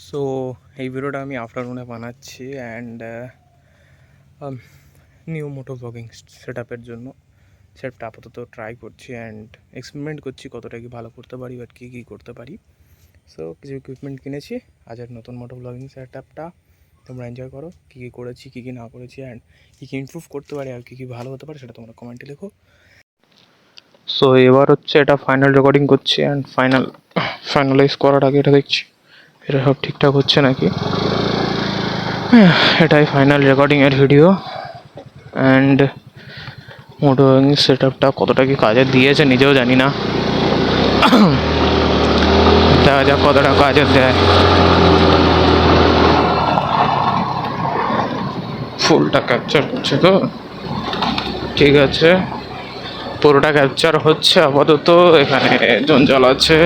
So এই ভিডিওটা আমি আফটারনুনে বানাচ্ছি অ্যান্ড নিউ মোটো ব্লগিং সেটআপের জন্য সেটআপটা আপাতত ট্রাই করছি অ্যান্ড এক্সপেরিমেন্ট করছি কতটা কি ভালো করতে পারি বা কী কী করতে পারি। সো কিছু ইকুইপমেন্ট কিনেছি আজের নতুন মোটো ব্লগিং সেটআপটা তোমরা এনজয় করো, কী কী করেছি কী কী না করেছি অ্যান্ড কী কী ইমপ্রুভ করতে পারি আর কী কী ভালো হতে পারে সেটা তোমরা কমেন্টে লেখো। সো এবার হচ্ছে এটা ফাইনাল রেকর্ডিং করছি অ্যান্ড ফাইনালাইজ করার আগে এটা দেখছি এটা সব ঠিকঠাক হচ্ছে নাকি। এটাই ফাইনাল রেকর্ডিংয়ের ভিডিও অ্যান্ড মোটো ব্লগিং সেটআপটা কতটা কি কাজে দিয়েছে নিজেও জানি না, দেখা যাক কতটা কাজে দেয়। ফুলটা ক্যাপচার করছে তো ঠিক আছে, পুরোটা ক্যাপচার হচ্ছে আপাতত। এখানে জঞ্জাল আছে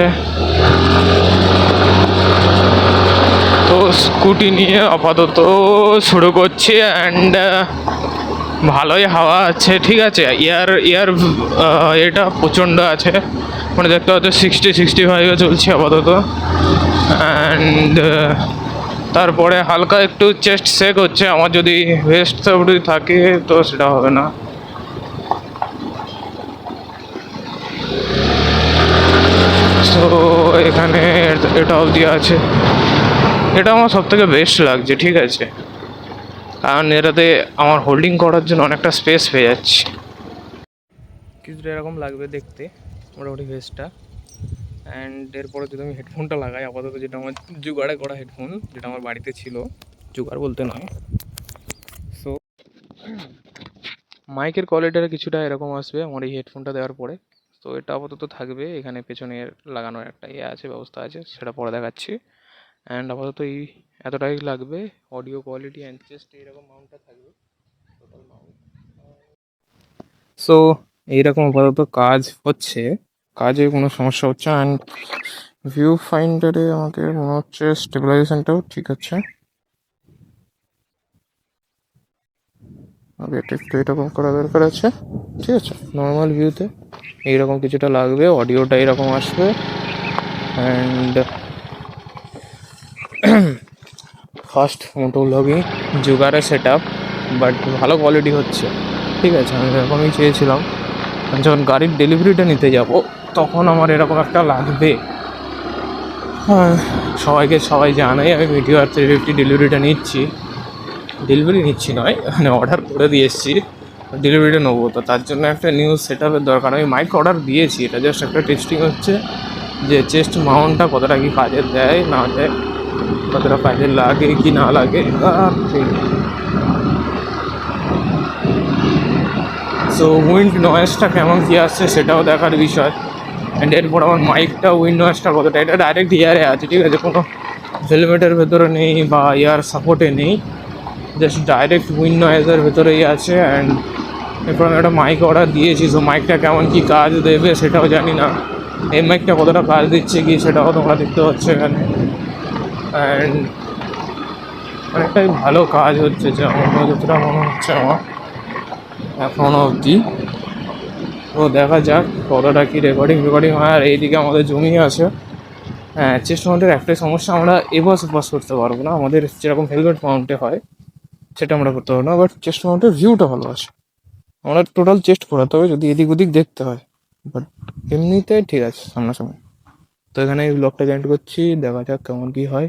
তো স্কুটি নিয়ে আপাতত শুরু করছি অ্যান্ড ভালোই হাওয়া আছে, ঠিক আছে। এয়ার এটা প্রচণ্ড আছে, মানে দেখতে হচ্ছে 60-65 চলছে আপাতত অ্যান্ড তারপরে হালকা একটু চেস্ট শেক হচ্ছে আমার, যদি ওয়েস্ট যদি থাকে তো সেটা হবে না। তো এখানে এটা অবধি আছে, এটা আমার সবথেকে বেস্ট লাগছে, ঠিক আছে, কারণ এটাতে আমার হোল্ডিং করার জন্য অনেকটা স্পেস পেয়ে যাচ্ছে। কিছুটা এরকম লাগবে দেখতে মোটামুটি ভেস্টটা। অ্যান্ড এরপরে যদি আমি হেডফোনটা লাগাই, আপাতত যেটা আমার জোগাড়ে করা হেডফোন, যেটা আমার বাড়িতে ছিল, জোগাড় বলতে নয়। সো মাইকের কোয়ালিটিটা কিছুটা এরকম আসবে আমার এই হেডফোনটা দেওয়ার পরে। তো এটা আপাতত থাকবে, এখানে পেছনে লাগানোর একটা আছে, ব্যবস্থা আছে, সেটা পরে দেখাচ্ছি। অ্যান্ড আপাতত এই এতটাই লাগবে। অডিও কোয়ালিটি অ্যান্ড জাস্ট এইরকম মাউন্টটা থাকবে, টোটাল মাউন্ট। সো এইরকম আপাতত কাজ হচ্ছে, কাজে কোনো সমস্যা হচ্ছে। অ্যান্ড ভিউ ফাইন্ডারে আমাকে মনে হচ্ছে স্টেবিলাইজেশনটাও ঠিক আছে। আগে এটা একটু এরকম করা দরকার আছে, ঠিক আছে। নর্মাল ভিউতে এইরকম কিছুটা লাগবে, অডিওটা এরকম আসবে অ্যান্ড ফার্স্ট মোটো ব্লগিং জোগাড়ে সেট আপ, বাট ভালো কোয়ালিটি হচ্ছে, ঠিক আছে। আমি এরকমই চেয়েছিলাম, যখন গাড়ির ডেলিভারিটা নিতে যাব তখন আমার এরকম একটা লাগবে। হ্যাঁ, সবাই জানাই আমি ভিডিও আর 350 ডেলিভারিটা নিচ্ছি, ডেলিভারি নিচ্ছি নয়, মানে অর্ডার করে দিয়ে এসেছি, ডেলিভারিটা নেবো। তো তার জন্য একটা নিউ সেট আপের দরকার। আমি মাইক অর্ডার দিয়েছি, এটা জাস্ট একটা টেস্টিং হচ্ছে যে চেস্ট মাউন্টটা কতটা কি কাজে দেয় না দেয়, কতটা কাজে লাগে কি না লাগে। সো উইন্ড নয়েজটা কেমন কী আসছে সেটাও দেখার বিষয়। অ্যান্ড এরপর আমার মাইকটা উইন্ড নয়েজটা কতটা, এটা ডাইরেক্ট ইয়ারে আছে, ঠিক আছে, কোনো হেলমেটের ভেতরে নেই বা ইয়ার সাপোর্টে নেই, জাস্ট ডাইরেক্ট উইন্ড নয়েজের ভেতরেই আছে। অ্যান্ড এরপর আমি একটা মাইক অর্ডার দিয়েছি, সো মাইকটা কেমন কী কাজ দেবে সেটাও জানি না, এই মাইকটা কতটা কাজ দিচ্ছে কি সেটাও তোমরা দেখতে পাচ্ছ এখানে। অ্যান্ড অনেকটাই ভালো কাজ হচ্ছে, যে আমার যতটা মনে হচ্ছে আমার এখনও অবধি। তো দেখা যাক কতটা কি রেকর্ডিং হয়। আর এইদিকে আমাদের জমি আছে। হ্যাঁ, চেস্ট মাউন্টের একটাই সমস্যা, আমরা এবাস ওপাস করতে পারবো না, আমাদের যেরকম হেলমেট মাউন্টে হয় সেটা আমরা করতে পারবো না। বাট চেস্ট মাউন্টের ভিউটা ভালো আছে, আমরা টোটাল চেস্ট করাতে হবে যদি এদিক ওদিক দেখতে হয়, বাট এমনিতে ঠিক আছে সামনাসামনি। তো এখানে এই ব্লগটা জয়েন্ট করছি, দেখা যাক কেমন কী হয়।